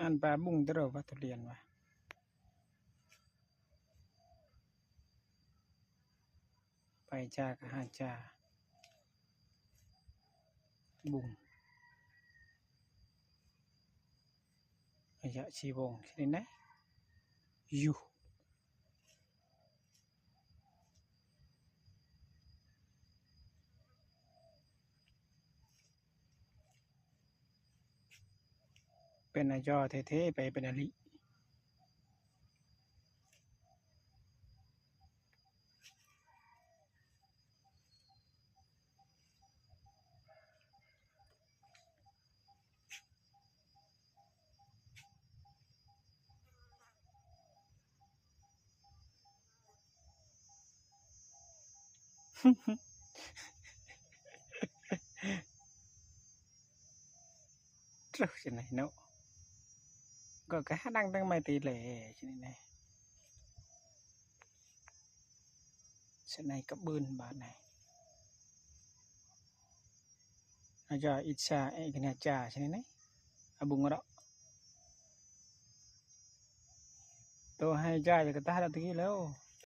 อันปลาบุ้งตลอดว่าทุเรียนว่ะไปจากหาจาบุ้งระยะชีวงใช่ไหมอยู่เป็นอาจอเท่ๆไปเป็นอลิตรึกใช่ไหมเนาะก็แค่ดังตั้งไม่ตีเลยใช่ไหมใช่ไหมกับบืนบาทไหนอาจารย์อิจฉาเอกเนี่ยจ่าใช่ไหมอาบุงก็ตัวให้จ่าจะกระตาตะกี้แล้ว